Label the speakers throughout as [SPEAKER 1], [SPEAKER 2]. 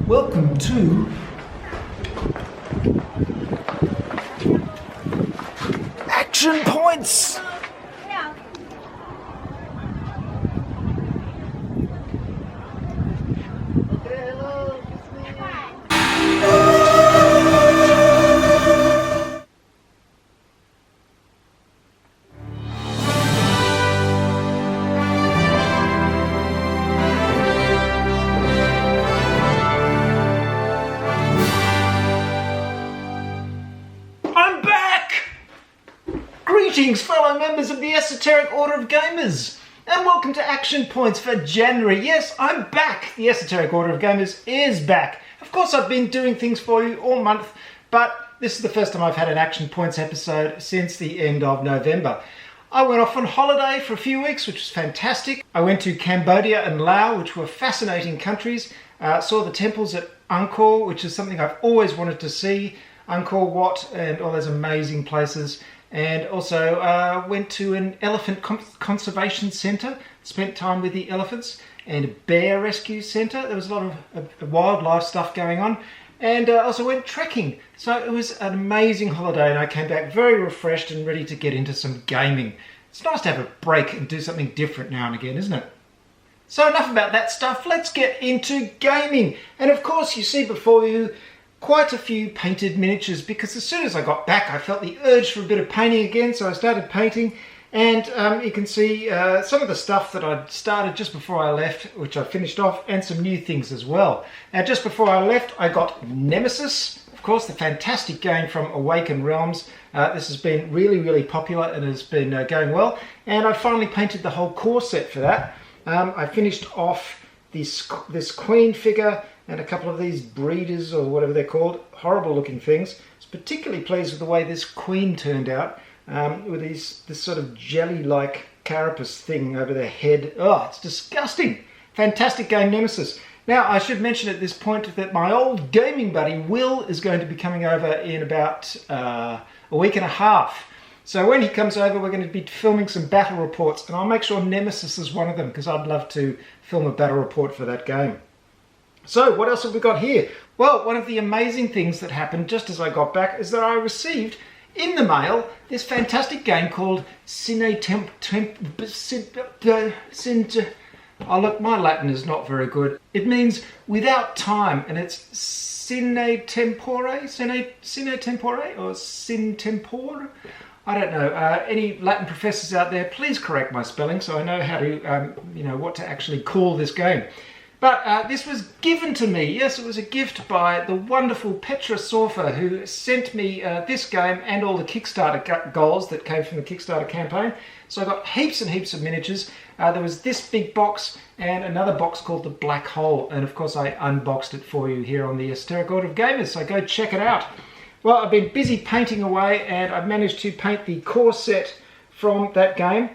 [SPEAKER 1] Welcome to Action Points! Greetings, fellow members of the Esoteric Order of Gamers, and welcome to Action Points for January. Yes, I'm back. The Esoteric Order of Gamers is back. Of course, I've been doing things for you all month, but this is the first time I've had an Action Points episode since the end of November. I went off on holiday for a few weeks, which was fantastic. I went to Cambodia and Laos, which were fascinating countries. Saw the temples at Angkor, which is something I've always wanted to see. Angkor Wat and all those amazing places. And also went to an elephant conservation centre, spent time with the elephants, and a bear rescue centre. There was a lot of wildlife stuff going on. And also went trekking. So it was an amazing holiday, and I came back very refreshed and ready to get into some gaming. It's nice to have a break and do something different now and again, isn't it? So enough about that stuff, let's get into gaming. And of course you see before you quite a few painted miniatures, because as soon as I got back I felt the urge for a bit of painting again, so I started painting. And you can see some of the stuff that I'd started just before I left, which I finished off, and some new things as well. Now just before I left I got Nemesis, of course the fantastic game from Awakened Realms. This has been really popular and has been going well, and I finally painted the whole core set for that. I finished off this queen figure and a couple of these breeders, or whatever they're called, horrible looking things. I was particularly pleased with the way this queen turned out, with this sort of jelly-like carapace thing over their head. Oh, it's disgusting. Fantastic game, Nemesis. Now, I should mention at this point that my old gaming buddy, Will, is going to be coming over in about a week and a half. So when he comes over, we're going to be filming some battle reports, and I'll make sure Nemesis is one of them, because I'd love to film a battle report for that game. So what else have we got here? Well, one of the amazing things that happened just as I got back is that I received in the mail this fantastic game called Sine Tempore. Oh look, my Latin is not very good. It means without time, and it's Sine Tempore? Sine Tempore or Sine Tempore? I don't know. Any Latin professors out there, please correct my spelling so I know how to, what to actually call this game. But this was given to me. Yes, it was a gift by the wonderful Petra Sorfa, who sent me this game and all the Kickstarter goals that came from the Kickstarter campaign. So I got heaps and heaps of miniatures. There was this big box and another box called the Black Hole. And of course I unboxed it for you here on the Esoteric Order of Gamers, so go check it out. Well, I've been busy painting away, and I've managed to paint the core set from that game,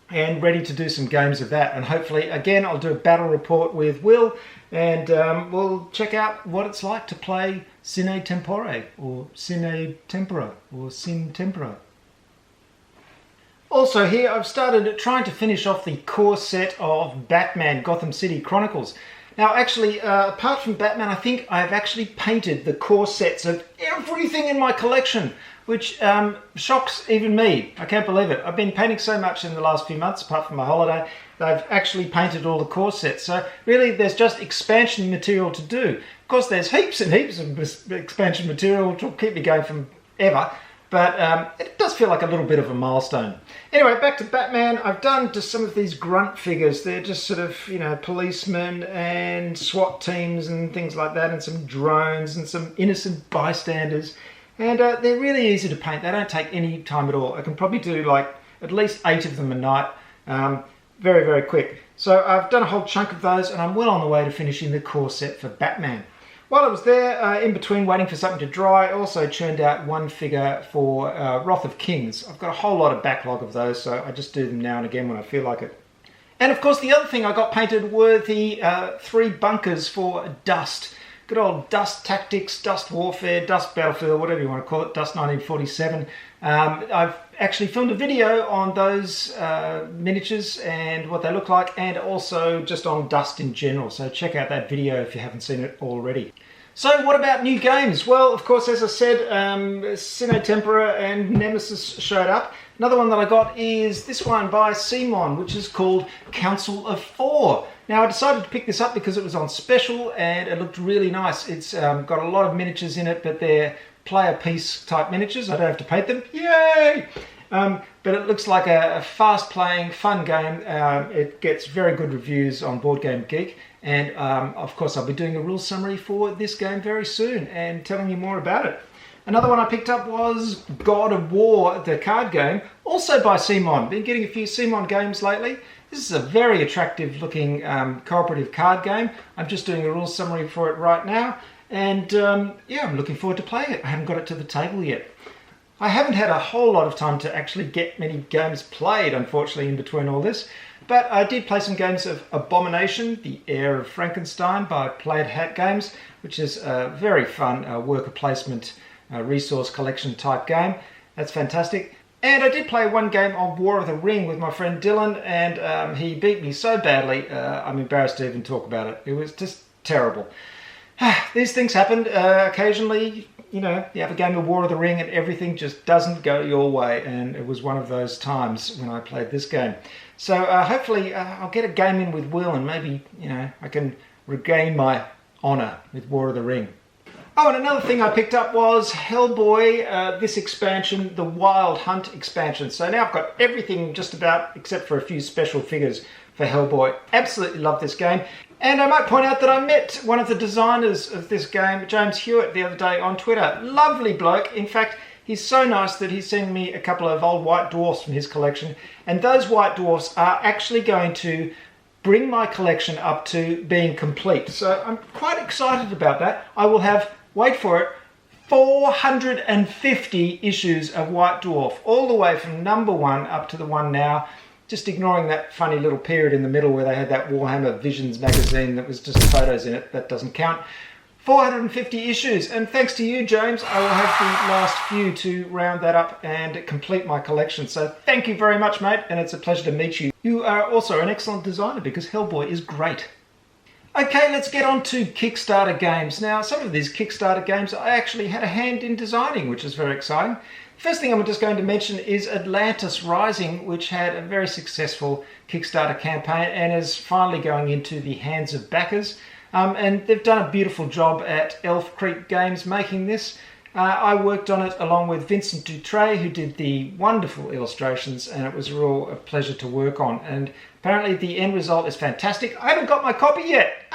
[SPEAKER 1] and ready to do some games of that. And hopefully, again, I'll do a battle report with Will, and we'll check out what it's like to play Sine Tempore, or Sine Tempore, or Sine Tempore. Also here, I've started trying to finish off the core set of Batman Gotham City Chronicles. Now actually, apart from Batman, I think I've actually painted the core sets of everything in my collection, which shocks even me. I can't believe it. I've been painting so much in the last few months, apart from my holiday, that I've actually painted all the core sets. So really, there's just expansion material to do. Of course, there's heaps and heaps of expansion material, which will keep me going forever. But it does feel like a little bit of a milestone. Anyway, back to Batman. I've done just some of these grunt figures. They're just sort of, policemen and SWAT teams and things like that, and some drones and some innocent bystanders. And they're really easy to paint. They don't take any time at all. I can probably do like at least 8 of them a night. Very quick. So I've done a whole chunk of those, and I'm well on the way to finishing the core set for Batman. While I was there, in between waiting for something to dry, I also churned out one figure for Wrath of Kings. I've got a whole lot of backlog of those, so I just do them now and again when I feel like it. And of course the other thing I got painted were the 3 bunkers for Dust, good old Dust Tactics, Dust Warfare, Dust Battlefield, whatever you want to call it, Dust 1947. I've actually filmed a video on those miniatures and what they look like, and also just on Dust in general, so check out that video if you haven't seen it already. So what about new games? Well, of course, as I said, Sine Tempore and Nemesis showed up. Another one that I got is this one by Simon, which is called Council of Four. Now, I decided to pick this up because it was on special and it looked really nice. It's got a lot of miniatures in it, but they're player piece type miniatures. I don't have to paint them. Yay! But it looks like a fast-playing, fun game. It gets very good reviews on Board Game Geek. And of course, I'll be doing a rule summary for this game very soon and telling you more about it. Another one I picked up was God of War, the card game, also by Simon. Been getting a few Simon games lately. This is a very attractive looking cooperative card game. I'm just doing a rule summary for it right now. And yeah, I'm looking forward to playing it. I haven't got it to the table yet. I haven't had a whole lot of time to actually get many games played, unfortunately, in between all this. But I did play some games of Abomination, the Heir of Frankenstein by Plaid Hat Games, which is a very fun worker placement resource collection type game. That's fantastic. And I did play one game of War of the Ring with my friend Dylan, and he beat me so badly, I'm embarrassed to even talk about it. It was just terrible. These things happen occasionally. You know, you have a game of War of the Ring and everything just doesn't go your way, and it was one of those times when I played this game. So hopefully I'll get a game in with Will, and maybe, you know, I can regain my honour with War of the Ring. Oh, and another thing I picked up was Hellboy, this expansion, the Wild Hunt expansion. So now I've got everything just about, except for a few special figures for Hellboy. Absolutely love this game. And I might point out that I met one of the designers of this game, James Hewitt, the other day on Twitter. Lovely bloke. In fact, he's so nice that he sent me a couple of old white dwarfs from his collection. And those white dwarfs are actually going to bring my collection up to being complete. So I'm quite excited about that. I will have, wait for it, 450 issues of White Dwarf, all the way from number 1 up to the one now. Just ignoring that funny little period in the middle where they had that Warhammer Visions magazine that was just photos in it. That doesn't count. 450 issues, and thanks to you, James, I will have the last few to round that up and complete my collection. So thank you very much, mate, and it's a pleasure to meet you. You are also an excellent designer because Hellboy is great. Okay, let's get on to Kickstarter games. Now, some of these Kickstarter games I actually had a hand in designing, which is very exciting. First thing I'm just going to mention is Atlantis Rising, which had a very successful Kickstarter campaign and is finally going into the hands of backers. And they've done a beautiful job at Elf Creek Games making this. I worked on it along with Vincent Dutray, who did the wonderful illustrations, and it was a real pleasure to work on. And apparently the end result is fantastic. I haven't got my copy yet.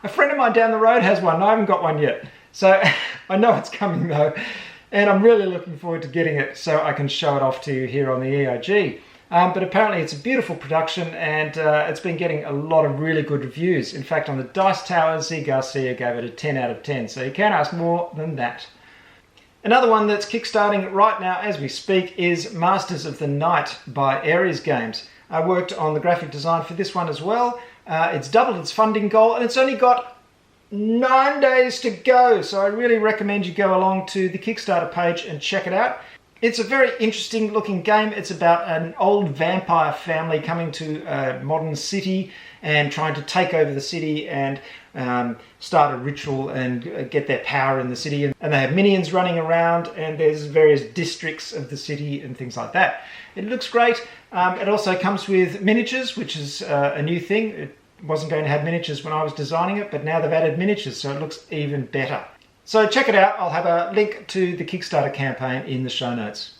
[SPEAKER 1] A friend of mine down the road has one. I haven't got one yet. So I know it's coming though. And I'm really looking forward to getting it so I can show it off to you here on the EIG. But apparently it's a beautiful production, and it's been getting a lot of really good reviews. In fact, on the Dice Tower, Z Garcia gave it a 10 out of 10, so you can't ask more than that. Another one that's kickstarting right now as we speak is Masters of the Night by Ares Games. I worked on the graphic design for this one as well. It's doubled its funding goal, and it's only got 9 days to go, so I really recommend you go along to the Kickstarter page and check it out. It's a very interesting looking game. It's about an old vampire family coming to a modern city and trying to take over the city and start a ritual and get their power in the city. And they have minions running around, and there's various districts of the city and things like that. It looks great. It also comes with miniatures, which is a new thing. It wasn't going to have miniatures when I was designing it, but now they've added miniatures, so it looks even better. So check it out. I'll have a link to the Kickstarter campaign in the show notes.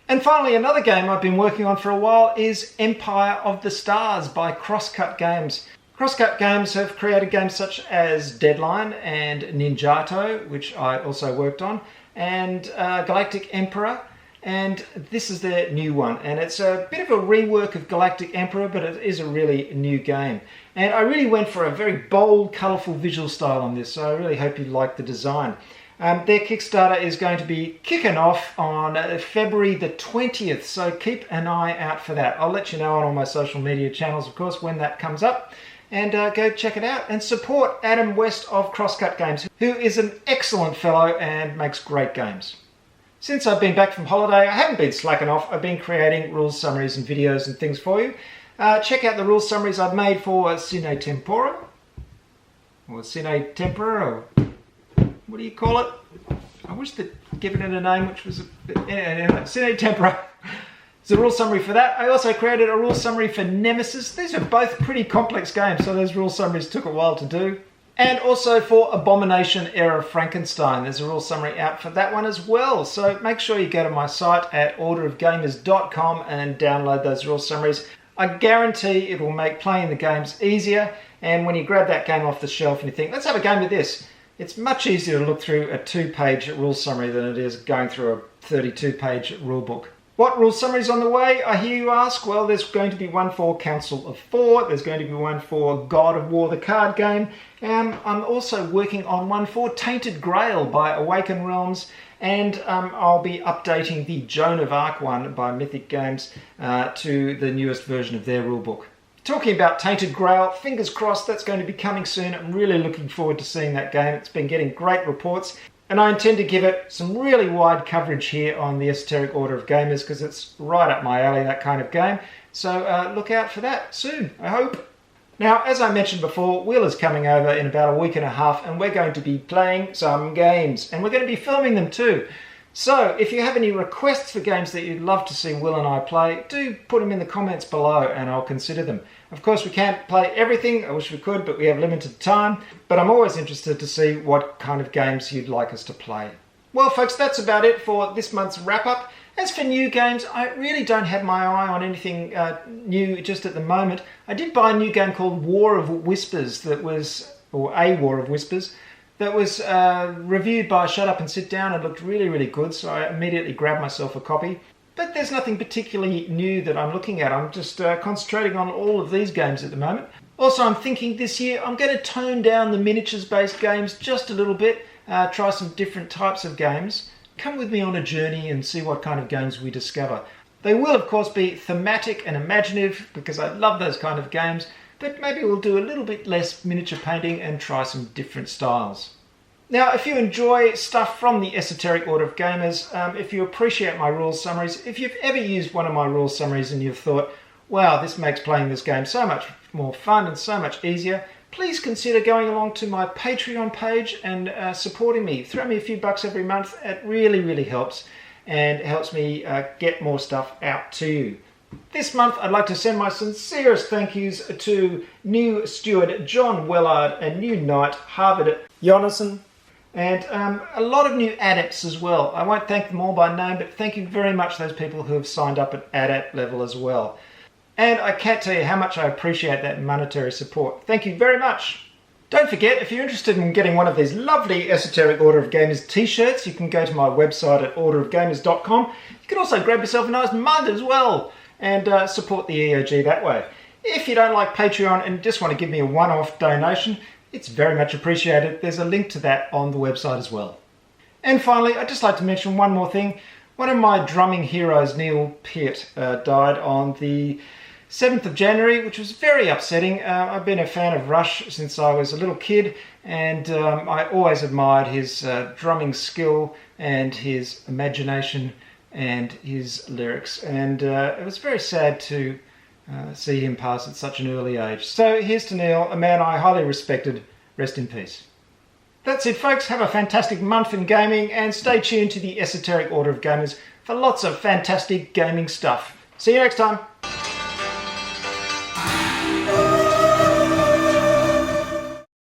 [SPEAKER 1] And finally, another game I've been working on for a while is Empire of the Stars by Crosscut Games. Crosscut Games have created games such as Deadline and Ninjato, which I also worked on, and Galactic Emperor. And this is their new one, and it's a bit of a rework of Galactic Emperor, but it is a really new game. And I really went for a very bold, colourful visual style on this, so I really hope you like the design. Their Kickstarter is going to be kicking off on February the 20th, so keep an eye out for that. I'll let you know on all my social media channels, of course, when that comes up. and go check it out and support Adam West of Crosscut Games, who is an excellent fellow and makes great games. Since I've been back from holiday, I haven't been slacking off. I've been creating rules summaries and videos and things for you. Check out the rules summaries I've made for Sine Tempore, or Sine Tempore, or what do you call it? I wish they'd given it a name which was a bit... Anyway, Sine Tempore. It's a rule summary for that. I also created a rule summary for Nemesis. These are both pretty complex games, so those rule summaries took a while to do. And also for Abomination Era Frankenstein. There's a rule summary out for that one as well. So make sure you go to my site at orderofgamers.com and download those rule summaries. I guarantee it will make playing the games easier. And when you grab that game off the shelf and you think, let's have a game of this, it's much easier to look through a 2-page rule summary than it is going through a 32-page rule book. What rule summaries on the way, I hear you ask? Well, there's going to be one for Council of Four, there's going to be one for God of War, the card game, and I'm also working on one for Tainted Grail by Awaken Realms, and I'll be updating the Joan of Arc one by Mythic Games to the newest version of their rulebook. Talking about Tainted Grail, fingers crossed that's going to be coming soon. I'm really looking forward to seeing that game. It's been getting great reports. And I intend to give it some really wide coverage here on the Esoteric Order of Gamers because it's right up my alley, that kind of game. So look out for that soon, I hope. Now, as I mentioned before, Will is coming over in about a week and a half and we're going to be playing some games. And we're going to be filming them too. So if you have any requests for games that you'd love to see Will and I play, do put them in the comments below and I'll consider them. Of course, we can't play everything. I wish we could, but we have limited time. But I'm always interested to see what kind of games you'd like us to play. Well, folks, that's about it for this month's wrap-up. As for new games, I really don't have my eye on anything new just at the moment. I did buy a new game called War of Whispers that was, or A War of Whispers, that was reviewed by Shut Up and Sit Down and looked really, really good, so I immediately grabbed myself a copy. But there's nothing particularly new that I'm looking at. I'm just concentrating on all of these games at the moment. Also, I'm thinking this year I'm going to tone down the miniatures-based games just a little bit, try some different types of games. Come with me on a journey and see what kind of games we discover. They will, of course, be thematic and imaginative because I love those kind of games, but maybe we'll do a little bit less miniature painting and try some different styles. Now, if you enjoy stuff from the Esoteric Order of Gamers, if you appreciate my rules summaries, if you've ever used one of my rules summaries and you've thought, wow, this makes playing this game so much more fun and so much easier, please consider going along to my Patreon page and supporting me. Throw me a few bucks every month. It really, really helps, and it helps me get more stuff out to you. This month, I'd like to send my sincerest thank yous to new steward John Wellard and new knight Harvard Jonasson, and a lot of new adepts as well. I won't thank them all by name, but thank you very much those people who have signed up at adept level as well. And I can't tell you how much I appreciate that monetary support. Thank you very much. Don't forget, if you're interested in getting one of these lovely Esoteric Order of Gamers t-shirts, you can go to my website at orderofgamers.com. You can also grab yourself a nice mug as well and support the EOG that way. If you don't like Patreon and just want to give me a one-off donation, it's very much appreciated. There's a link to that on the website as well. And finally, I'd just like to mention one more thing. One of my drumming heroes, Neil Peart, died on the 7th of January, which was very upsetting. I've been a fan of Rush since I was a little kid, and I always admired his drumming skill and his imagination and his lyrics. And it was very sad to see him pass at such an early age. So here's to Neil, a man I highly respected. Rest in peace. That's it, folks. Have a fantastic month in gaming and stay tuned to the Esoteric Order of Gamers for lots of fantastic gaming stuff. See you next time.